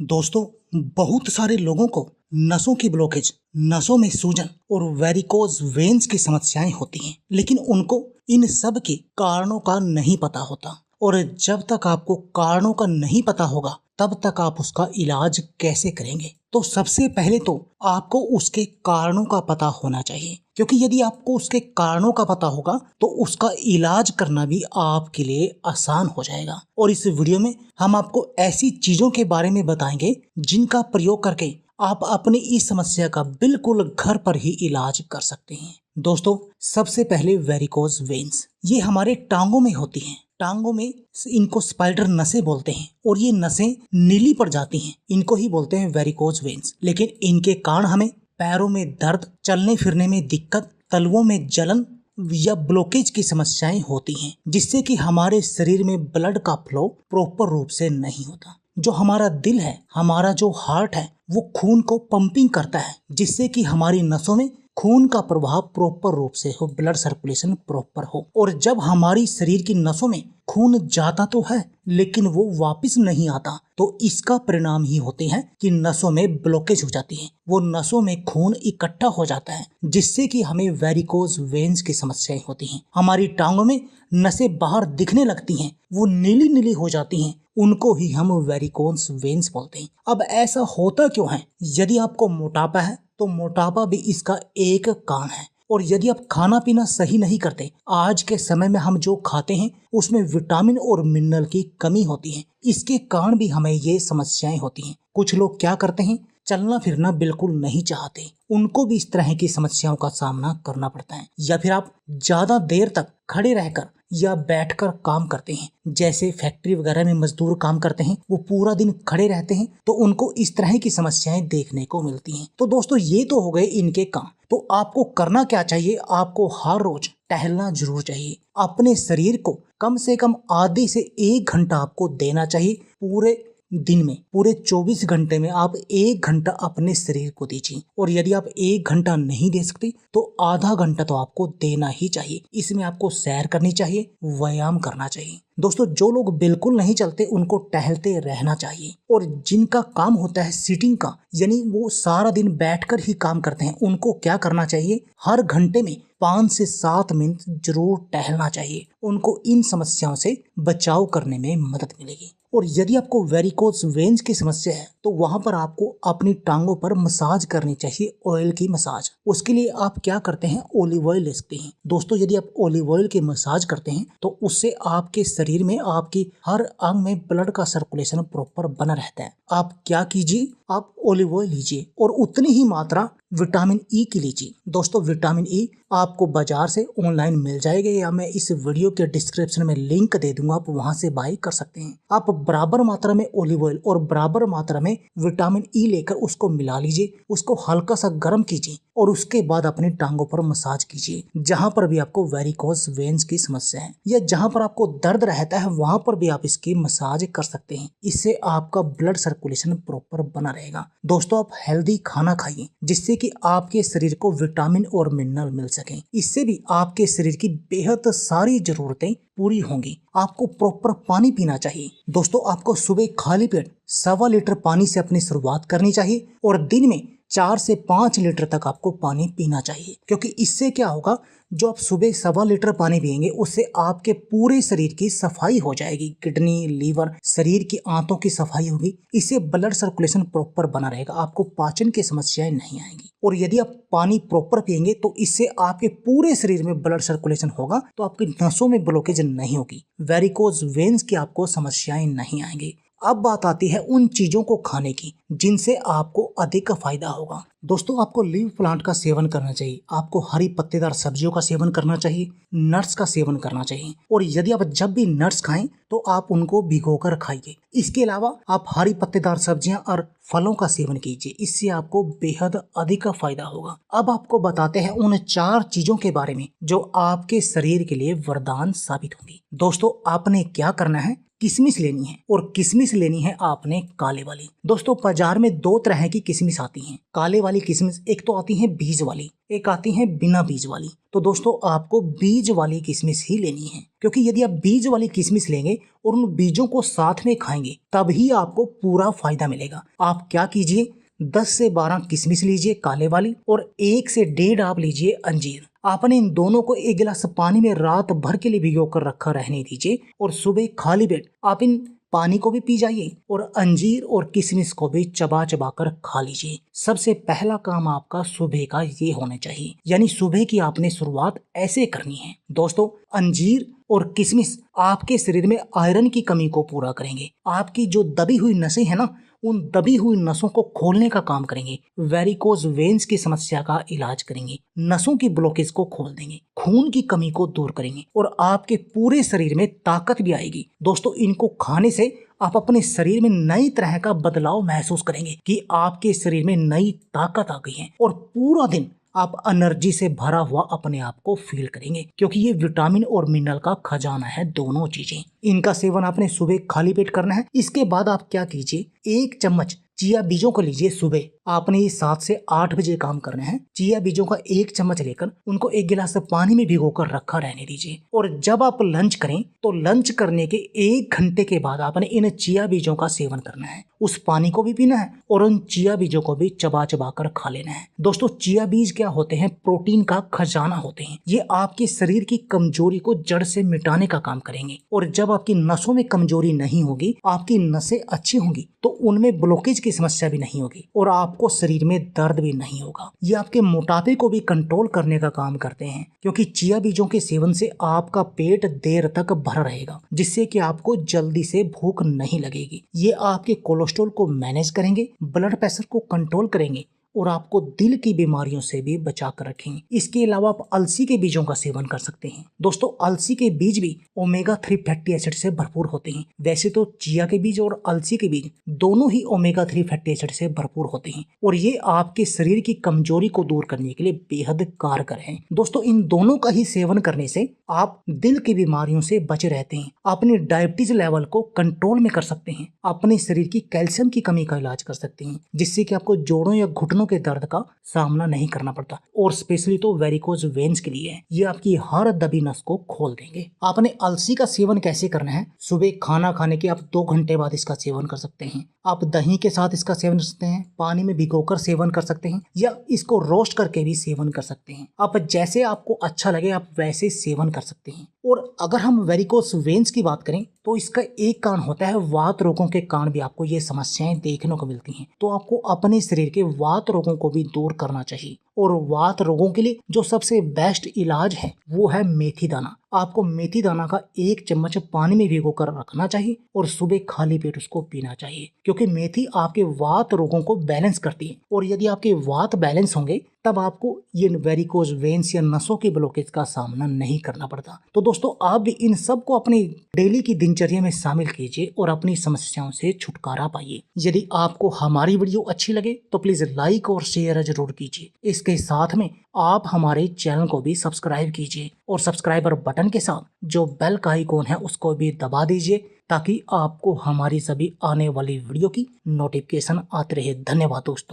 दोस्तों, बहुत सारे लोगों को नसों की ब्लॉकेज, नसों में सूजन और वेरिकोज वेन्स की समस्याएं होती हैं, लेकिन उनको इन सब के कारणों का नहीं पता होता। और जब तक आपको कारणों का नहीं पता होगा तब तक आप उसका इलाज कैसे करेंगे। तो सबसे पहले तो आपको उसके कारणों का पता होना चाहिए, क्योंकि यदि आपको उसके कारणों का पता होगा तो उसका इलाज करना भी आपके लिए आसान हो जाएगा। और इस वीडियो में हम आपको ऐसी चीजों के बारे में बताएंगे जिनका प्रयोग करके आप अपनी इस समस्या का बिल्कुल घर पर ही इलाज कर सकते हैं। दोस्तों, सबसे पहले वेरिकोज वेन्स, ये हमारे टांगों में होती हैं। टांगों में इनको स्पाइडर नसें बोलते हैं और ये नसें नीली पड़ जाती हैं, इनको ही बोलते हैं वेरिकोज वेन्स। लेकिन इनके कारण हमें पैरों में दर्द, चलने फिरने में दिक्कत, तलवों में जलन या ब्लॉकेज की समस्याएं होती हैं, जिससे कि हमारे शरीर में ब्लड का फ्लो प्रॉपर रूप से नहीं होता। जो हमारा दिल है, हमारा जो हार्ट है, वो खून को पंपिंग करता है, जिससे कि हमारी नसों में खून का प्रवाह प्रॉपर रूप से हो, ब्लड सर्कुलेशन प्रॉपर हो। और जब हमारी शरीर की नसों में खून जाता तो है लेकिन वो वापस नहीं आता, तो इसका परिणाम ही होते हैं कि नसों में ब्लॉकेज हो जाती है, वो नसों में खून इकट्ठा हो जाता है, जिससे कि हमें वेरिकोज वेन्स की समस्याएं होती हैं। हमारी टांगों में नसें बाहर दिखने लगती हैं, वो नीली नीली हो जाती हैं, उनको ही हम वेरिकोज वेन्स बोलते हैं। अब ऐसा होता क्यों है? यदि आपको मोटापा है तो मोटापा भी इसका एक कारण है। और यदि आप खाना पीना सही नहीं करते, आज के समय में हम जो खाते हैं उसमें विटामिन और मिनरल की कमी होती है, इसके कारण भी हमें ये समस्याएं होती हैं। कुछ लोग क्या करते हैं, चलना फिरना बिल्कुल नहीं चाहते, उनको भी इस तरह की समस्याओं का सामना करना पड़ता है। या फिर आप ज्यादा देर तक खड़े रहकर या बैठकर काम करते हैं, जैसे फैक्ट्री वगैरह में मजदूर काम करते हैं, वो पूरा दिन खड़े रहते हैं, तो उनको इस तरह की समस्याएं देखने को मिलती हैं। तो दोस्तों, ये तो हो गए इनके काम। तो आपको करना क्या चाहिए? आपको हर रोज टहलना जरूर चाहिए। अपने शरीर को कम से कम आधे से 1 घंटा आपको देना चाहिए। पूरे दिन में, पूरे 24 घंटे में आप 1 घंटा अपने शरीर को दीजिए। और यदि आप 1 घंटा नहीं दे सकते तो आधा घंटा तो आपको देना ही चाहिए। इसमें आपको सैर करनी चाहिए, व्यायाम करना चाहिए। दोस्तों, जो लोग बिल्कुल नहीं चलते उनको टहलते रहना चाहिए। और जिनका काम होता है सीटिंग का, यानी वो सारा दिन बैठकर ही काम करते हैं, उनको क्या करना चाहिए? हर घंटे में 5 से 7 मिनट जरूर टहलना चाहिए। उनको इन समस्याओं से बचाव करने में मदद मिलेगी। और यदि आपको वेरिकोज वेन्स की समस्या है तो वहां पर आपको अपनी टांगों पर मसाज करनी चाहिए, ऑयल की मसाज। उसके लिए आप क्या करते हैं, ऑलिव ऑयल ले सकते हैं। दोस्तों, यदि आप ऑलिव ऑयल की मसाज करते हैं तो उससे आपके शरीर में, आपकी हर अंग में ब्लड का सर्कुलेशन प्रॉपर बना रहता है। आप क्या कीजिए, आप ऑलिव ऑयल लीजिए और उतनी ही मात्रा विटामिन ई की लीजिए। दोस्तों, विटामिन ई आपको बाजार से ऑनलाइन मिल जाएगा, या मैं इस वीडियो के डिस्क्रिप्शन में लिंक दे दूंगा, आप वहां से बाय कर सकते हैं। आप बराबर मात्रा में ऑलिव ऑयल और बराबर मात्रा में विटामिन ई लेकर उसको मिला लीजिए, उसको हल्का सा गर्म कीजिए और उसके बाद अपनी टांगों पर मसाज कीजिए। जहां पर भी आपको वेरिकोज वेन्स की समस्या है या जहां पर आपको दर्द रहता है, वहां पर भी आप इसकी मसाज कर सकते हैं। इससे आपका ब्लड सर्कुलेशन प्रॉपर बना रहेगा। दोस्तों, आप हेल्दी खाना खाइए, जिससे कि आपके शरीर को विटामिन और मिनरल मिल सके। इससे भी आपके शरीर की बेहद सारी जरूरतें पूरी होंगी। आपको प्रॉपर पानी पीना चाहिए। दोस्तों, आपको सुबह खाली पेट 1.25 लीटर पानी से अपनी शुरुआत करनी चाहिए और दिन में 4 से 5 लीटर तक आपको पानी पीना चाहिए। क्योंकि इससे क्या होगा, जो आप सुबह 1.25 लीटर पानी पिएंगे उससे आपके पूरे शरीर की सफाई हो जाएगी। किडनी, लीवर, शरीर की आंतों की सफाई होगी। इससे ब्लड सर्कुलेशन प्रॉपर बना रहेगा, आपको पाचन की समस्याएं नहीं आएंगी। और यदि आप पानी प्रॉपर पिएंगे तो इससे आपके पूरे शरीर में ब्लड सर्कुलेशन होगा, तो आपकी नसों में ब्लॉकेज नहीं होगी, वेरिकोज वेन्स की आपको समस्याएं नहीं आएंगी। अब बात आती है उन चीजों को खाने की जिनसे आपको अधिक फायदा होगा। दोस्तों, आपको लीव प्लांट का सेवन करना चाहिए, आपको हरी पत्तेदार सब्जियों का सेवन करना चाहिए, नट्स का सेवन करना चाहिए। और यदि आप जब भी नट्स खाएं तो आप उनको भिगोकर खाइए। इसके अलावा आप हरी पत्तेदार सब्जियां और फलों का सेवन कीजिए, इससे आपको बेहद अधिक फायदा होगा। अब आपको बताते हैं उन 4 चीजों के बारे में जो आपके शरीर के लिए वरदान साबित होंगी। दोस्तों, आपने क्या करना है किशमिश लेनी है और किशमिश लेनी है आपने काले वाली। दोस्तों बाजार में दो तरह की किशमिश आती हैं। काले वाली किशमिश एक तो आती है बीज वाली, एक आती है बिना बीज वाली। तो दोस्तों आपको बीज वाली किशमिश ही लेनी है, क्योंकि यदि आप बीज वाली किशमिश लेंगे और उन बीजों को साथ में खाएंगे तभी आपको पूरा फायदा मिलेगा। आप क्या कीजिए, 10 से 12 किशमिश लीजिए काले वाली और 1 से 1.5 आप लीजिए अंजीर। आपने इन दोनों को 1 गिलास पानी में रात भर के लिए भिगो कर रखा रहने दीजिए और सुबह खाली पेट आप इन पानी को भी पी जाइए और अंजीर और किशमिश को भी चबा चबा कर खा लीजिए। सबसे पहला काम आपका सुबह का ये होना चाहिए, यानी सुबह की आपने शुरुआत ऐसे करनी है। दोस्तों अंजीर और किशमिश आपके शरीर में आयरन की कमी को पूरा करेंगे। आपकी जो दबी हुई नसें हैं ना, उन दबी हुई नसों को खोलने का काम करेंगे। वेरिकोज वेन्स की समस्या का इलाज करेंगे, नसों की ब्लॉकेज को खोल देंगे, खून की कमी को दूर करेंगे और आपके पूरे शरीर में ताकत भी आएगी। दोस्तों इनको खाने से आप अपने शरीर में नई तरह का बदलाव महसूस करेंगे कि आपके शरीर में नई ताकत आ गई है और पूरा दिन आप एनर्जी से भरा हुआ अपने आप को फील करेंगे, क्योंकि ये विटामिन और मिनरल का खजाना है दोनों चीजें। इनका सेवन आपने सुबह खाली पेट करना है। इसके बाद आप क्या कीजिए, 1 चम्मच चिया बीजों को लीजिए। सुबह आपने ये 7 से 8 बजे काम करना है। चिया बीजों का 1 चम्मच लेकर उनको 1 गिलास पानी में भिगोकर रखा रहने दीजिए और जब आप लंच करें तो लंच करने के 1 घंटे के बाद आपने इन चिया बीजों का सेवन करना है। उस पानी को भी पीना है और उन चिया बीजों को भी चबा चबा कर खा लेना है। दोस्तों चिया बीज क्या होते हैं, प्रोटीन का खजाना होते हैं। ये आपके शरीर की कमजोरी को जड़ से मिटाने का काम करेंगे और जब आपकी नसों में कमजोरी नहीं होगी, आपकी नसें अच्छी होंगी तो उनमें ब्लॉकेज की समस्या भी नहीं होगी और आपको शरीर में दर्द भी नहीं होगा। ये आपके मोटापे को भी कंट्रोल करने का काम करते हैं, क्योंकि चिया बीजों के सेवन से आपका पेट देर तक भरा रहेगा, जिससे कि आपको जल्दी से भूख नहीं लगेगी। ये आपके कोलेस्ट्रॉल को मैनेज करेंगे, ब्लड प्रेशर को कंट्रोल करेंगे और आपको दिल की बीमारियों से भी बचा कर रखेंगे। इसके अलावा आप अलसी के बीजों का सेवन कर सकते हैं। दोस्तों अलसी के बीज भी ओमेगा 3 फैटी एसिड से भरपूर होते हैं। वैसे तो चिया के बीज और अलसी के बीज दोनों ही ओमेगा 3 फैटी एसिड से भरपूर होते हैं और ये आपके शरीर की कमजोरी को दूर करने के लिए बेहद कारगर हैं। दोस्तों इन दोनों का ही सेवन करने से आप दिल की बीमारियों से बचे रहते हैं, अपनी डायबिटीज लेवल को कंट्रोल में कर सकते हैं, अपने शरीर की कैल्शियम की कमी का इलाज कर सकते हैं, जिससे कि आपको जोड़ों या घुटनों के दर्द का सामना नहीं करना पड़ता। और स्पेशली तो वेरिकोज वेन्स के लिए है, ये आपकी हर दबी नस को खोल देंगे। आपने अलसी का सेवन कैसे करना है, सुबह खाना खाने के आप 2 घंटे बाद इसका सेवन कर सकते हैं। आप दही के साथ इसका सेवन कर सकते हैं, पानी में भिगोकर सेवन कर सकते हैं या इसको रोस्ट करके भी सेवन कर सकते हैं। आप जैसे आपको अच्छा लगे आप वैसे सेवन कर सकते हैं। और अगर हम वेरिकोज वेन्स की बात करें तो इसका एक कारण होता है वात रोगों के कारण भी आपको ये समस्याएं देखने को मिलती हैं। तो आपको अपने शरीर के वात रोगों को भी दूर करना चाहिए और वात रोगों के लिए जो सबसे बेस्ट इलाज है वो है मेथी दाना। आपको मेथी दाना का 1 चम्मच पानी में भिगोकर रखना चाहिए और सुबह खाली पेट उसको पीना चाहिए, क्योंकि मेथी आपके वात रोगों को बैलेंस करती है और यदि आपके वात बैलेंस होंगे तब आपको ये वेरिकोज वेन्स या नसों के ब्लॉकेज का सामना नहीं करना पड़ता। तो दोस्तों आप भी इन सब को अपनी डेली की दिनचर्या में शामिल कीजिए और अपनी समस्याओं से छुटकारा पाइए। यदि आपको हमारी वीडियो अच्छी लगे तो प्लीज लाइक और शेयर जरूर कीजिए। इसके साथ में आप हमारे चैनल को भी सब्सक्राइब कीजिए और सब्सक्राइबर बटन के साथ जो बेल का आइकॉन है उसको भी दबा दीजिए, ताकि आपको हमारी सभी आने वाली वीडियो की नोटिफिकेशन आते रहे। धन्यवाद दोस्तों।